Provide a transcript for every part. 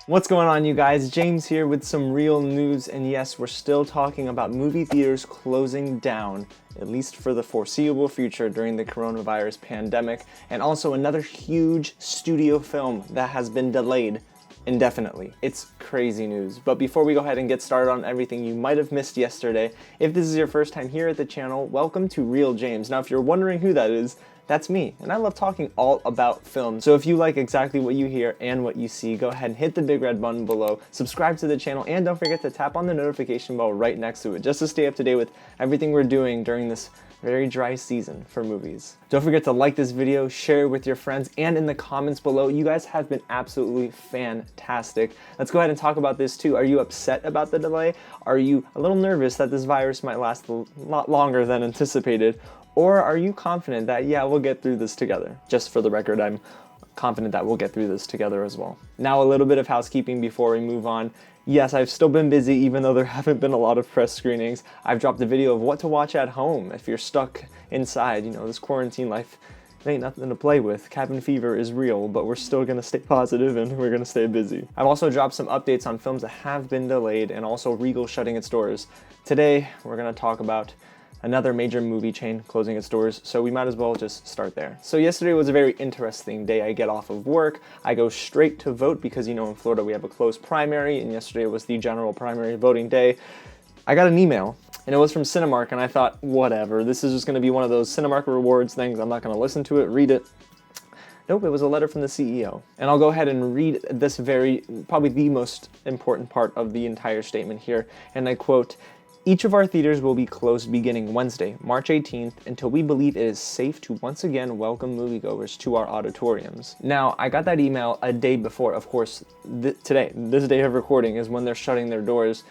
What's going on, you guys? James here with some real news, and yes, we're still talking about movie theaters closing down, at least for the foreseeable future during the coronavirus pandemic, and also another huge studio film that has been delayed indefinitely. It's crazy news. But before we go ahead and get started on everything you might have missed yesterday, if this is your first time here at the channel, welcome to Real James. Now, if you're wondering who that is, that's me, and I love talking all about film. So if you like exactly what you hear and what you see, go ahead and hit the big red button below, subscribe to the channel, and don't forget to tap on the notification bell right next to it, just to stay up to date with everything we're doing during this very dry season for movies. Don't forget to like this video, share it with your friends, and in the comments below, you guys have been absolutely fantastic. Let's go ahead and talk about this too. Are you upset about the delay? Are you a little nervous that this virus might last a lot longer than anticipated? Or are you confident that, yeah, we'll get through this together? Just for the record, I'm confident that we'll get through this together as well. Now, a little bit of housekeeping before we move on. Yes, I've still been busy even though there haven't been a lot of press screenings. I've dropped a video of what to watch at home if you're stuck inside. You know, this quarantine life ain't nothing to play with. Cabin fever is real, but we're still gonna stay positive and we're gonna stay busy. I've also dropped some updates on films that have been delayed and also Regal shutting its doors. Today, we're gonna talk about another major movie chain closing its doors, so we might as well just start there. So yesterday was a very interesting day. I get off of work, I go straight to vote because, you know, in Florida we have a closed primary, and yesterday was the general primary voting day. I got an email, and it was from Cinemark, and I thought, whatever, this is just gonna be one of those Cinemark rewards things. I'm not gonna listen to it, read it. Nope, it was a letter from the CEO. And I'll go ahead and read this probably the most important part of the entire statement here, and I quote, "Each of our theaters will be closed beginning Wednesday, March 18th, until we believe it is safe to once again welcome moviegoers to our auditoriums." Now, I got that email a day before, of course, today, this day of recording is when they're shutting their doors.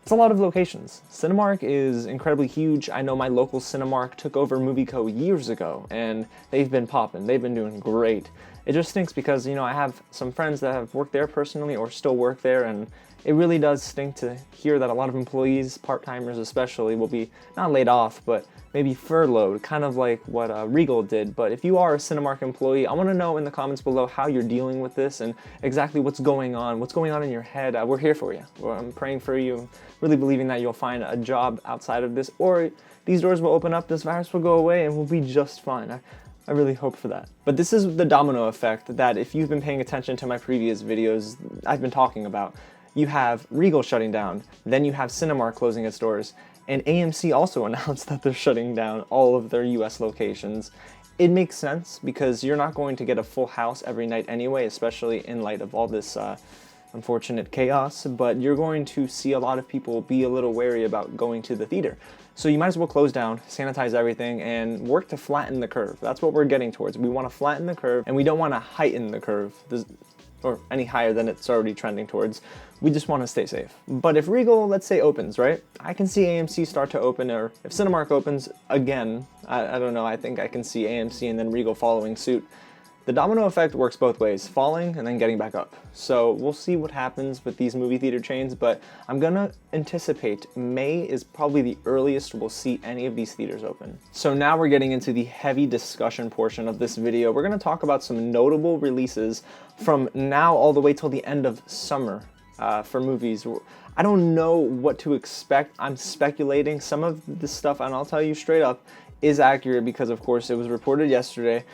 It's a lot of locations. Cinemark is incredibly huge. I know my local Cinemark took over MovieCo years ago, and they've been popping. They've been doing great. It just stinks because, you know, I have some friends that have worked there personally or still work there, and it really does stink to hear that a lot of employees, part-timers especially, will be not laid off, but maybe furloughed, kind of like what Regal did. But if you are a Cinemark employee, I want to know in the comments below how you're dealing with this and exactly what's going on in your head. We're here for you. I'm praying for you, really believing that you'll find a job outside of this, or these doors will open up, this virus will go away, and we'll be just fine. I really hope for that. But this is the domino effect that, if you've been paying attention to my previous videos, I've been talking about. You have Regal shutting down, then you have Cinemark closing its doors, and AMC also announced that they're shutting down all of their US locations. It makes sense because you're not going to get a full house every night anyway, especially in light of all this unfortunate chaos, but you're going to see a lot of people be a little wary about going to the theater. So you might as well close down, sanitize everything, and work to flatten the curve. That's what we're getting towards. We want to flatten the curve, and we don't want to heighten the curve, or any higher than it's already trending towards. We just want to stay safe. But if Regal, let's say, opens, right? I can see AMC start to open, or if Cinemark opens again, I don't know, I think I can see AMC and then Regal following suit. The domino effect works both ways, falling and then getting back up. So we'll see what happens with these movie theater chains, but I'm gonna anticipate May is probably the earliest we'll see any of these theaters open. So now we're getting into the heavy discussion portion of this video. We're gonna talk about some notable releases from now all the way till the end of summer for movies. I don't know what to expect. I'm speculating. Some of this stuff, and I'll tell you straight up, is accurate because, of course, it was reported yesterday,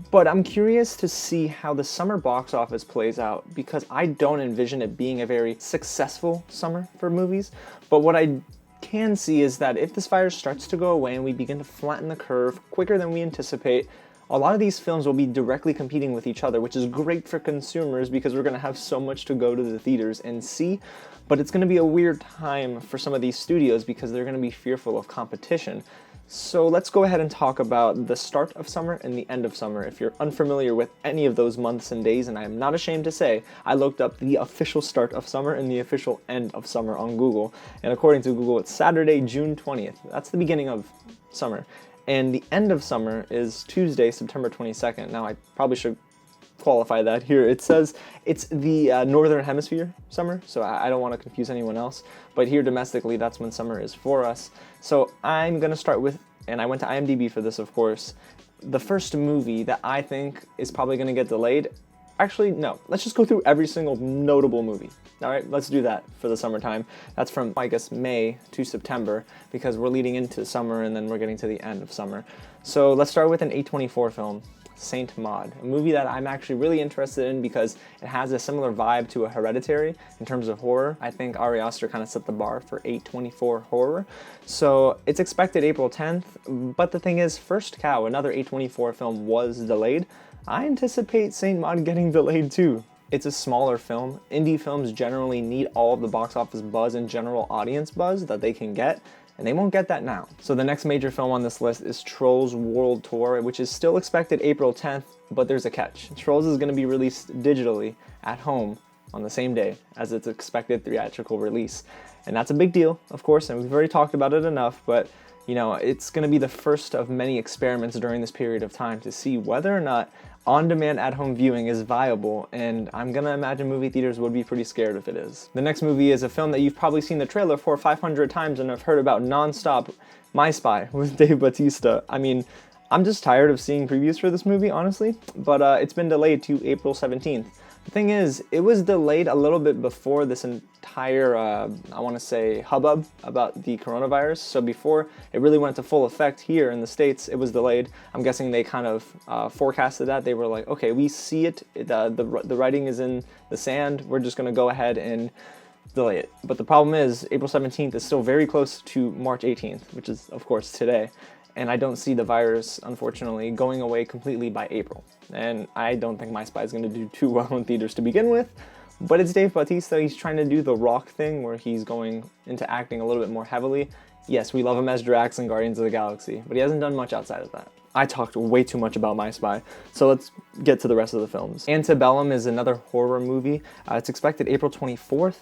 but I'm curious to see how the summer box office plays out because I don't envision it being a very successful summer for movies. But what I can see is that if this virus starts to go away and we begin to flatten the curve quicker than we anticipate, a lot of these films will be directly competing with each other, which is great for consumers because we're going to have so much to go to the theaters and see. But it's going to be a weird time for some of these studios because they're going to be fearful of competition. So let's go ahead and talk about the start of summer and the end of summer. If you're unfamiliar with any of those months and days, and I am not ashamed to say, I looked up the official start of summer and the official end of summer on Google. And according to Google, it's Saturday, June 20th. That's the beginning of summer. And the end of summer is Tuesday, September 22nd. Now, I probably should qualify that here. It says it's the Northern Hemisphere summer, so I don't want to confuse anyone else. But here domestically, that's when summer is for us. So I'm going to start with, and I went to IMDb for this, of course, the first movie that I think is probably going to get delayed. Actually, no. Let's just go through every single notable movie. All right, let's do that for the summertime. That's from, I guess, May to September, because we're leading into summer and then we're getting to the end of summer. So let's start with an A24 film, Saint Maud, a movie that I'm actually really interested in because it has a similar vibe to a Hereditary in terms of horror. I think Ari Aster kind of set the bar for A24 horror. So it's expected April 10th, but the thing is, First Cow, another A24 film, was delayed. I anticipate Saint Maud getting delayed too. It's a smaller film. Indie films generally need all of the box office buzz and general audience buzz that they can get, and they won't get that now. So the next major film on this list is Trolls World Tour, which is still expected April 10th, but there's a catch. Trolls is going to be released digitally at home on the same day as its expected theatrical release. And that's a big deal, of course, and we've already talked about it enough, but you know, it's going to be the first of many experiments during this period of time to see whether or not on-demand at-home viewing is viable, and I'm gonna imagine movie theaters would be pretty scared if it is. The next movie is a film that you've probably seen the trailer for 500 times and have heard about non-stop, My Spy with Dave Bautista. I mean, I'm just tired of seeing previews for this movie, honestly, but it's been delayed to April 17th. The thing is, it was delayed a little bit before this entire, I want to say, hubbub about the coronavirus. So before it really went to full effect here in the States, it was delayed. I'm guessing they kind of forecasted that. They were like, okay, we see it, the writing is in the sand, we're just going to go ahead and delay it. But the problem is, April 17th is still very close to March 18th, which is, of course, today. And I don't see the virus, unfortunately, going away completely by April. And I don't think My Spy is going to do too well in theaters to begin with, but it's Dave Bautista. He's trying to do the Rock thing where he's going into acting a little bit more heavily. Yes, we love him as Drax in Guardians of the Galaxy, but he hasn't done much outside of that. I talked way too much about My Spy, so let's get to the rest of the films. Antebellum is another horror movie. It's expected April 24th.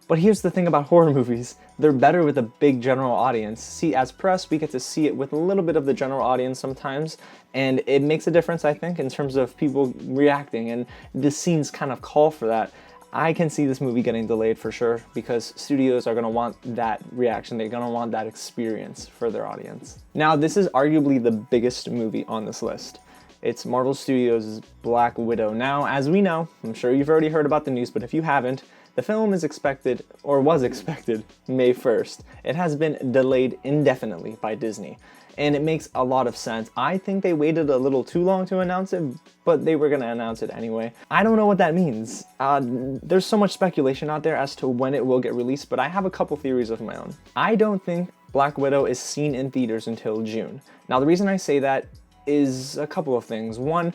But here's the thing about horror movies, they're better with a big general audience. See, as press, we get to see it with a little bit of the general audience sometimes, and it makes a difference, I think, in terms of people reacting, and the scenes kind of call for that. I can see this movie getting delayed for sure, because studios are going to want that reaction, they're going to want that experience for their audience. Now, this is arguably the biggest movie on this list. It's Marvel Studios' Black Widow. Now, as we know, I'm sure you've already heard about the news, but if you haven't, the film is expected, or was expected, May 1st. It has been delayed indefinitely by Disney, and it makes a lot of sense. I think they waited a little too long to announce it, but they were going to announce it anyway. I don't know what that means. There's so much speculation out there as to when it will get released, but I have a couple theories of my own. I don't think Black Widow is seen in theaters until June. Now, the reason I say that is a couple of things. One,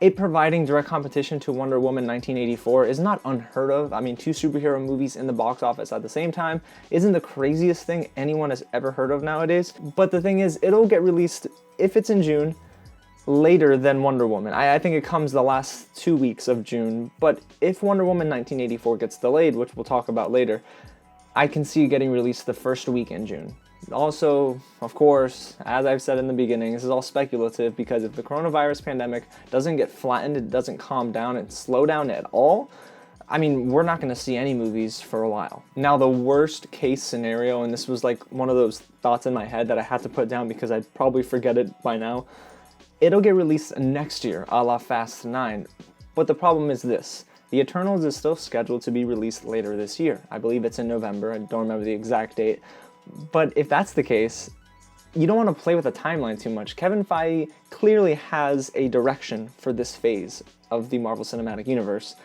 it providing direct competition to Wonder Woman 1984 is not unheard of. I mean, two superhero movies in the box office at the same time isn't the craziest thing anyone has ever heard of nowadays. But the thing is, it'll get released, if it's in June, later than Wonder Woman. I think it comes the last 2 weeks of June. But if Wonder Woman 1984 gets delayed, which we'll talk about later, I can see it getting released the first week in June. Also, of course, as I've said in the beginning, this is all speculative because if the coronavirus pandemic doesn't get flattened, it doesn't calm down and slow down at all, I mean, we're not going to see any movies for a while. Now, the worst case scenario, and this was like one of those thoughts in my head that I had to put down because I'd probably forget it by now, it'll get released next year, a la Fast 9. But the problem is this. The Eternals is still scheduled to be released later this year. I believe it's in November. I don't remember the exact date. But if that's the case, you don't want to play with the timeline too much. Kevin Feige clearly has a direction for this phase of the Marvel Cinematic Universe.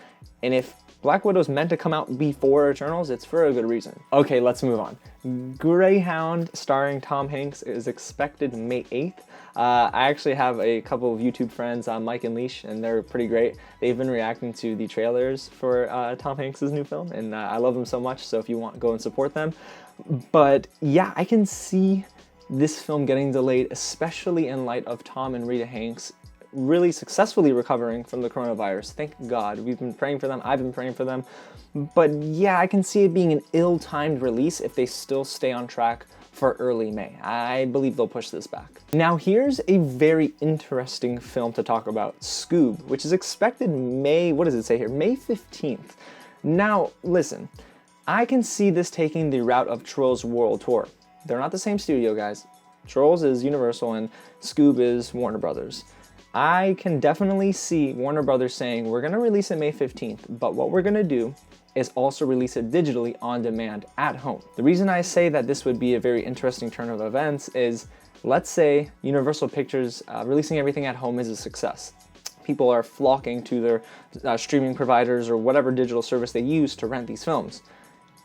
And if Black Widow's meant to come out before Eternals, it's for a good reason. Okay, let's move on. Greyhound, starring Tom Hanks, is expected May 8th. I actually have a couple of YouTube friends, Mike and Leash, and they're pretty great. They've been reacting to the trailers for Tom Hanks' new film, and I love them so much, so if you want, go and support them. But yeah, I can see this film getting delayed, especially in light of Tom and Rita Hanks really successfully recovering from the coronavirus. Thank God. We've been praying for them. I've been praying for them. But yeah, I can see it being an ill-timed release if they still stay on track for early May. I believe they'll push this back. Now here's a very interesting film to talk about, Scoob, which is expected May, what does it say here? May 15th. Now, listen, I can see this taking the route of Trolls World Tour. They're not the same studio, guys. Trolls is Universal and Scoob is Warner Brothers. I can definitely see Warner Brothers saying, we're gonna release it May 15th, but what we're gonna do is also release it digitally on demand at home. The reason I say that this would be a very interesting turn of events is, let's say Universal Pictures releasing everything at home is a success. People are flocking to their streaming providers or whatever digital service they use to rent these films.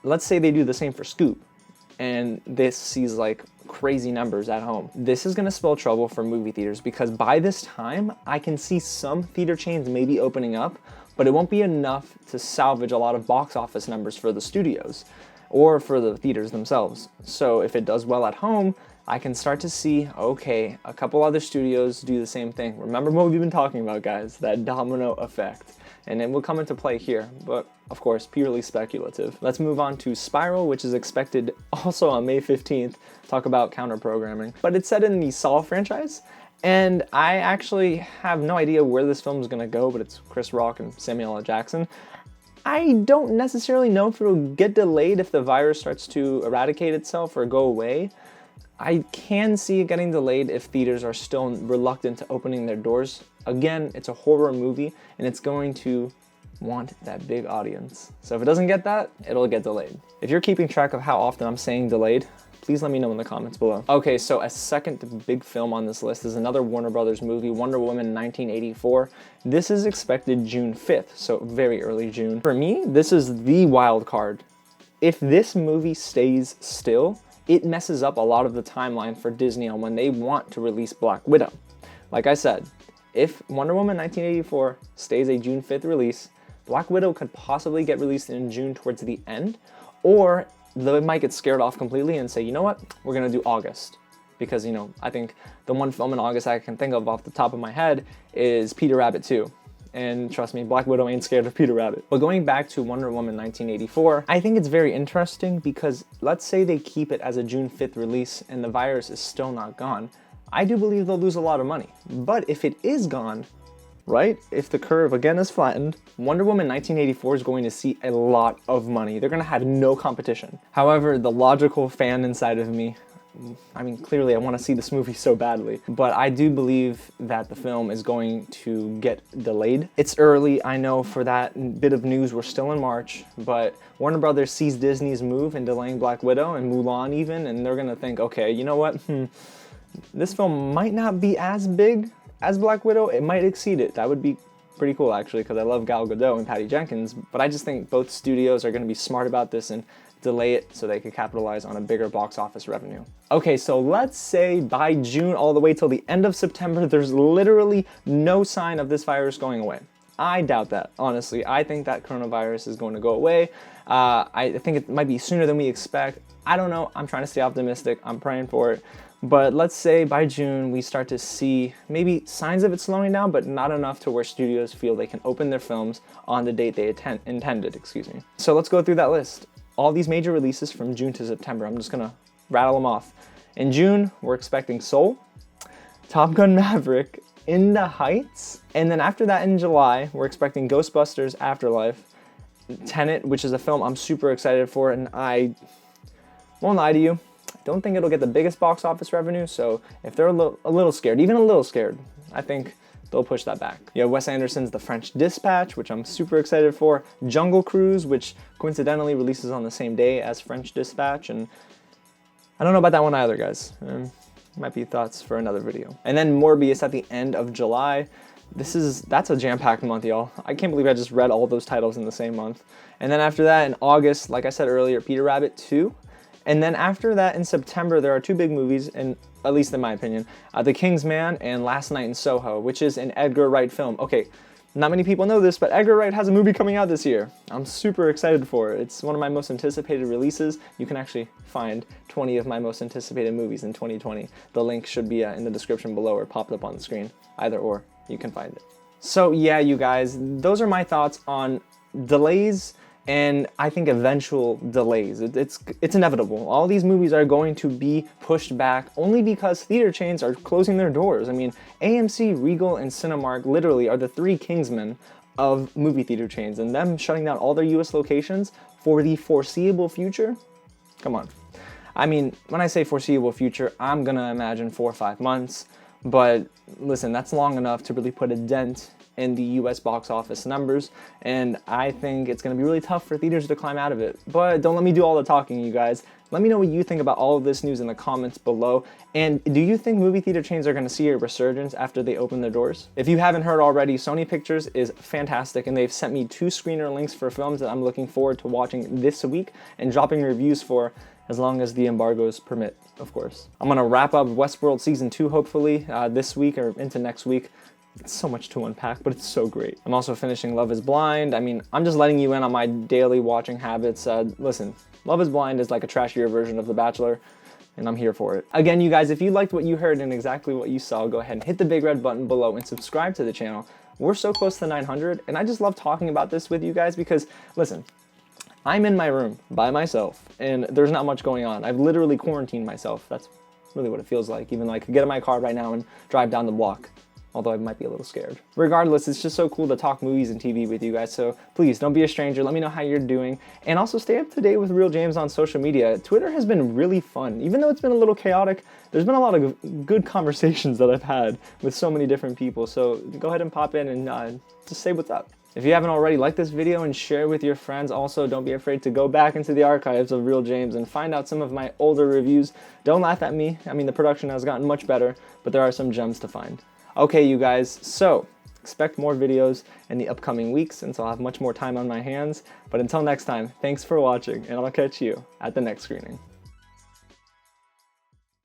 Let's say they do the same for Scoop, and this sees like crazy numbers at home. This is gonna spell trouble for movie theaters, because by this time, I can see some theater chains maybe opening up, but it won't be enough to salvage a lot of box office numbers for the studios or for the theaters themselves. So if it does well at home, I can start to see, okay, a couple other studios do the same thing. Remember what we've been talking about, guys, that domino effect. And it will come into play here, but of course, purely speculative. Let's move on to Spiral, which is expected also on May 15th. Talk about counter programming. But it's set in the Saw franchise, and I actually have no idea where this film is gonna go, but it's Chris Rock and Samuel L. Jackson. I don't necessarily know if it'll get delayed if the virus starts to eradicate itself or go away. I can see it getting delayed if theaters are still reluctant to opening their doors. Again, it's a horror movie, and it's going to want that big audience. So if it doesn't get that, it'll get delayed. If you're keeping track of how often I'm saying delayed, please let me know in the comments below. Okay, so a second big film on this list is another Warner Brothers movie, Wonder Woman 1984. This is expected June 5th, so very early June. For me, this is the wild card. If this movie stays still, it messes up a lot of the timeline for Disney on when they want to release Black Widow. Like I said, if Wonder Woman 1984 stays a June 5th release, Black Widow could possibly get released in June towards the end, or they might get scared off completely and say, you know what, we're gonna do August. Because, you know, I think the one film in August I can think of off the top of my head is Peter Rabbit 2. And trust me, Black Widow ain't scared of Peter Rabbit. But going back to Wonder Woman 1984, I think it's very interesting because let's say they keep it as a June 5th release and the virus is still not gone. I do believe they'll lose a lot of money. But if it is gone, right? If the curve again is flattened, Wonder Woman 1984 is going to see a lot of money. They're gonna have no competition. However, the logical fan inside of me, I mean, clearly I want to see this movie so badly, but I do believe that the film is going to get delayed. It's early, I know for that bit of news, we're still in March, but Warner Brothers sees Disney's move in delaying Black Widow and Mulan even, and they're gonna think, okay, you know what? This film might not be as big as Black Widow, it might exceed it. That would be pretty cool actually, because I love Gal Gadot and Patty Jenkins, but I just think both studios are gonna be smart about this and delay it so they could capitalize on a bigger box office revenue. Okay, so let's say by June all the way till the end of September, there's literally no sign of this virus going away. I doubt that, honestly. I think that coronavirus is going to go away. I think it might be sooner than we expect. I don't know, I'm trying to stay optimistic, I'm praying for it. But let's say by June, we start to see maybe signs of it slowing down, but not enough to where studios feel they can open their films on the date they intended, So let's go through that list. All these major releases from June to September, I'm just gonna rattle them off. In June, we're expecting Soul, Top Gun Maverick, In the Heights, and then after that in July, we're expecting Ghostbusters Afterlife, Tenet, which is a film I'm super excited for, and I won't lie to you, I don't think it'll get the biggest box office revenue, so if they're a little scared, even a little scared, I think they'll push that back. You have Wes Anderson's The French Dispatch, which I'm super excited for. Jungle Cruise, which coincidentally releases on the same day as French Dispatch, and I don't know about that one either, guys. Might be thoughts for another video. And then Morbius at the end of July. That's a jam-packed month, y'all. I can't believe I just read all those titles in the same month. And then after that, in August, like I said earlier, Peter Rabbit 2. And then after that, in September, there are two big movies, and at least in my opinion, The King's Man and Last Night in Soho, which is an Edgar Wright film. Okay, not many people know this, but Edgar Wright has a movie coming out this year. I'm super excited for it. It's one of my most anticipated releases. You can actually find 20 of my most anticipated movies in 2020. The link should be in the description below or popped up on the screen. Either or, you can find it. So yeah, you guys, those are my thoughts on delays and I think eventual delays. It's inevitable. All these movies are going to be pushed back only because theater chains are closing their doors. I mean, AMC, Regal, and Cinemark literally are the three kingsmen of movie theater chains, and them shutting down all their US locations for the foreseeable future? Come on. I mean, when I say foreseeable future, I'm gonna imagine 4 or 5 months. But listen, that's long enough to really put a dent in the US box office numbers, and I think it's going to be really tough for theaters to climb out of it. But don't let me do all the talking, you guys. Let me know what you think about all of this news in the comments below. And do you think movie theater chains are going to see a resurgence after they open their doors? If you haven't heard already, Sony Pictures is fantastic, and they've sent me 2 screener links for films that I'm looking forward to watching this week and dropping reviews for, as long as the embargoes permit, of course. I'm gonna wrap up Westworld Season 2 hopefully this week or into next week. It's so much to unpack, but it's so great. I'm also finishing Love is Blind. I mean, I'm just letting you in on my daily watching habits. Listen, Love is Blind is like a trashier version of The Bachelor, and I'm here for it. Again, you guys, if you liked what you heard and exactly what you saw, go ahead and hit the big red button below and subscribe to the channel. We're so close to 900, and I just love talking about this with you guys because, listen, I'm in my room by myself and there's not much going on. I've literally quarantined myself. That's really what it feels like, even though I could get in my car right now and drive down the block, although I might be a little scared. Regardless, it's just so cool to talk movies and TV with you guys, so please don't be a stranger. Let me know how you're doing, and also stay up to date with Real James on social media. Twitter has been really fun. Even though it's been a little chaotic, there's been a lot of good conversations that I've had with so many different people, so go ahead and pop in and just say what's up. If you haven't already, like this video and share with your friends. Also, don't be afraid to go back into the archives of Real James and find out some of my older reviews. Don't laugh at me. I mean, the production has gotten much better, but there are some gems to find. Okay, you guys, so expect more videos in the upcoming weeks since I'll have much more time on my hands. But until next time, thanks for watching, and I'll catch you at the next screening.